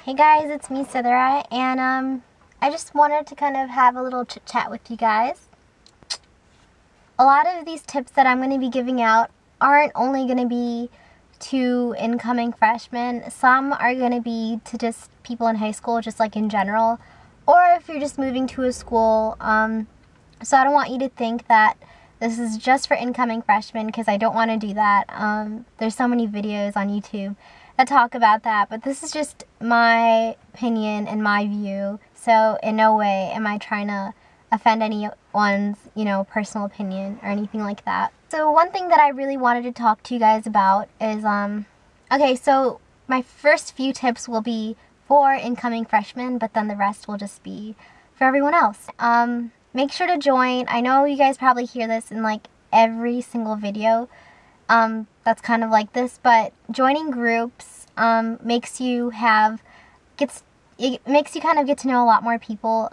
Hey guys, it's me, Sidra, and I just wanted to kind of have a little chit chat with you guys. A lot of these tips that I'm going to be giving out aren't only going to be to incoming freshmen. Some are going to be to just people in high school, just like in general, or if you're just moving to a school. So I don't want you to think that this is just for incoming freshmen, because I don't want to do that. There's so many videos on YouTube that talk about that, but this is just my opinion and my view. So in no way am I trying to offend anyone's, personal opinion or anything like that. So one thing that I really wanted to talk to you guys about is, okay, so my first few tips will be for incoming freshmen, but then the rest will just be for everyone else. Make sure to join. I know you guys probably hear this in like every single video that's kind of like this, but joining groups makes you kind of get to know a lot more people.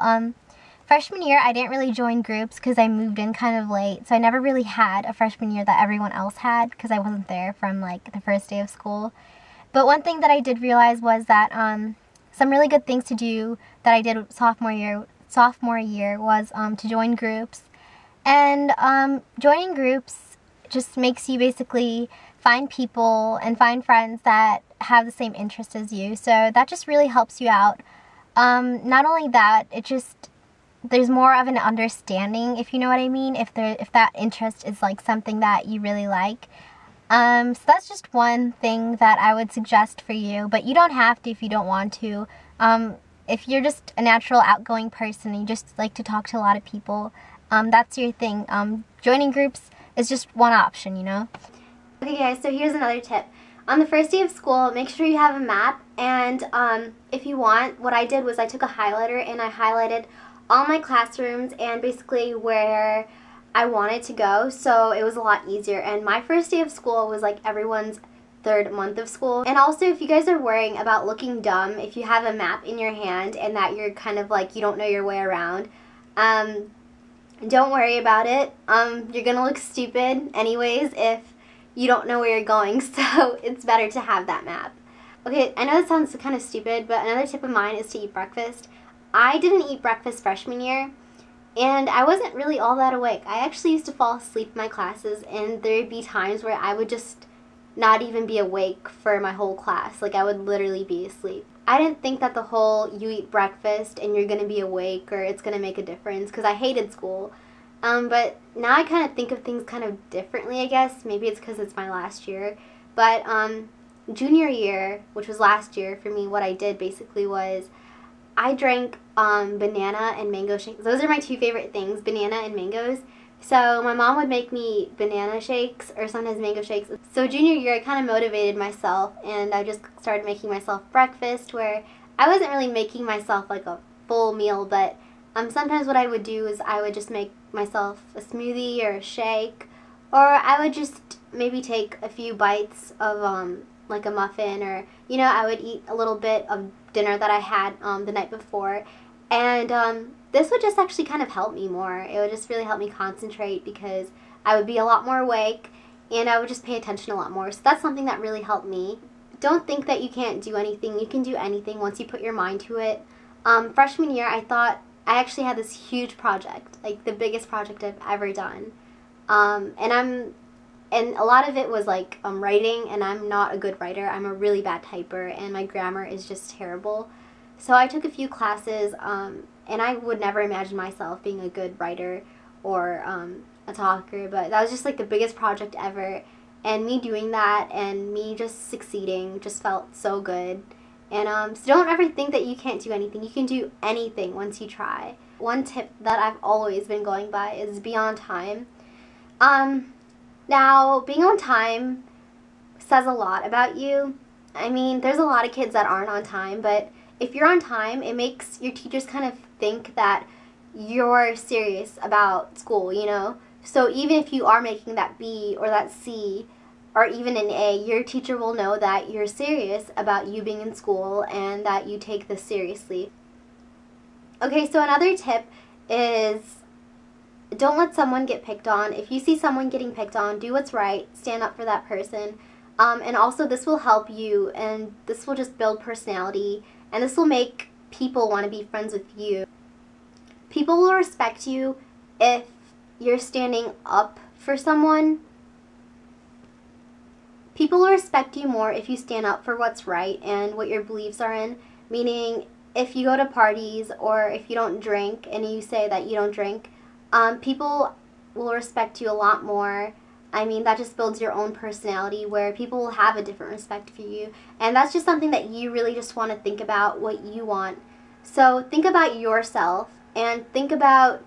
Freshman year, I didn't really join groups because I moved in kind of late, so I never really had a freshman year that everyone else had because I wasn't there from like the first day of school. But one thing that I did realize was that some really good things to do that I did sophomore year was to join groups. And joining groups just makes you basically find people and find friends that have the same interest as you. So that just really helps you out. Not only that, there's more of an understanding, if you know what I mean, if that interest is like something that you really like. So that's just one thing that I would suggest for you, but you don't have to if you don't want to. If you're just a natural outgoing person and you just like to talk to a lot of people, that's your thing. Joining groups is just one option, Okay guys, so here's another tip. On the first day of school, make sure you have a map, and if you want, what I did was I took a highlighter and I highlighted all my classrooms and basically where I wanted to go, so it was a lot easier. And my first day of school was like everyone's third month of school. And also, if you guys are worrying about looking dumb, if you have a map in your hand and that you're kind of like you don't know your way around, don't worry about it. You're gonna look stupid anyways if you don't know where you're going, so it's better to have that map. Okay, I know that sounds kind of stupid, but another tip of mine is to eat breakfast. I didn't eat breakfast freshman year, and I wasn't really all that awake. I actually used to fall asleep in my classes, and there'd be times where I would just not even be awake for my whole class. Like, I would literally be asleep. I didn't think that the whole you eat breakfast and you're going to be awake or it's going to make a difference, because I hated school. But now I kind of think of things kind of differently, I guess. Maybe it's because it's my last year. But junior year, which was last year for me, what I did basically was I drank banana and mango shakes. Those are my two favorite things, banana and mangoes. So my mom would make me banana shakes or sometimes mango shakes. So junior year, I kind of motivated myself, and I just started making myself breakfast, where I wasn't really making myself like a full meal, but sometimes what I would do is I would just make myself a smoothie or a shake, or I would just maybe take a few bites of like a muffin, or I would eat a little bit of dinner that I had the night before. And this would just actually kind of help me more. It would just really help me concentrate because I would be a lot more awake and I would just pay attention a lot more. So that's something that really helped me. Don't think that you can't do anything. You can do anything once you put your mind to it. Freshman year, I thought I actually had this huge project, like the biggest project I've ever done. And a lot of it was like writing, and I'm not a good writer. I'm a really bad typer, and my grammar is just terrible. So I took a few classes, and I would never imagine myself being a good writer or a talker, but that was just like the biggest project ever. And me doing that and me just succeeding just felt so good. And so don't ever think that you can't do anything. You can do anything once you try. One tip that I've always been going by is be on time. Now, being on time says a lot about you. I mean, there's a lot of kids that aren't on time, but if you're on time, it makes your teachers kind of think that you're serious about school, So even if you are making that B or that C or even an A, your teacher will know that you're serious about you being in school and that you take this seriously. Okay, so another tip is don't let someone get picked on. If you see someone getting picked on, do what's right. Stand up for that person. And also this will help you, and this will just build personality, and this will make people want to be friends with you. People will respect you if you're standing up for someone. People will respect you more if you stand up for what's right and what your beliefs are in. Meaning, if you go to parties or if you don't drink and you say that you don't drink, people will respect you a lot more. I mean, that just builds your own personality where people will have a different respect for you. And that's just something that you really just want to think about, what you want. So think about yourself and think about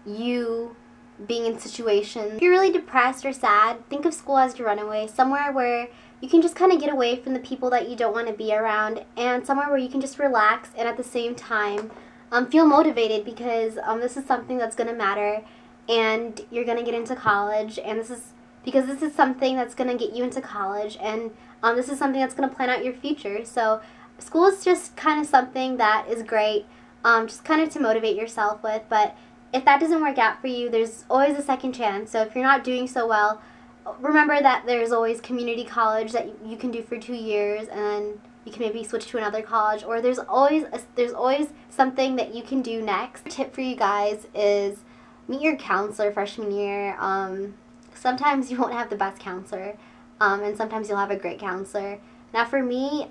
you being in situations. If you're really depressed or sad, think of school as your runaway, somewhere where you can just kind of get away from the people that you don't want to be around, and somewhere where you can just relax and at the same time feel motivated, because this is something that's going to matter, and you're going to get into college, and this is something that's going to get you into college, and this is something that's going to plan out your future. So school is just kind of something that is great, just kind of to motivate yourself with. But if that doesn't work out for you, there's always a second chance. So if you're not doing so well, remember that there's always community college that you can do for 2 years, and then you can maybe switch to another college, or there's always something that you can do next. Tip for you guys is meet your counselor freshman year. Sometimes you won't have the best counselor, and sometimes you'll have a great counselor. Now for me,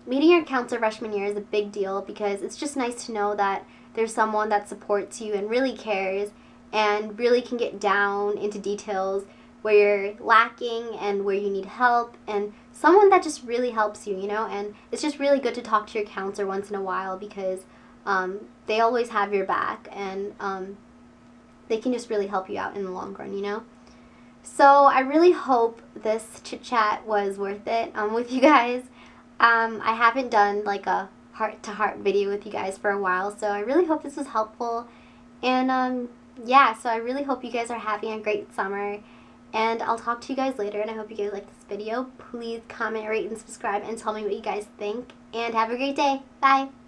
meeting your counselor freshman year is a big deal, because it's just nice to know that there's someone that supports you and really cares and really can get down into details where you're lacking and where you need help, and someone that just really helps you, you know. And it's just really good to talk to your counselor once in a while, because they always have your back, and they can just really help you out in the long run, you know. So I really hope this chit chat was worth it with you guys. I haven't done like a heart-to-heart video with you guys for a while, so I really hope this was helpful. And yeah, so I really hope you guys are having a great summer, and I'll talk to you guys later, and I hope you guys like this video. Please comment, rate, and subscribe, and tell me what you guys think, and have a great day. Bye!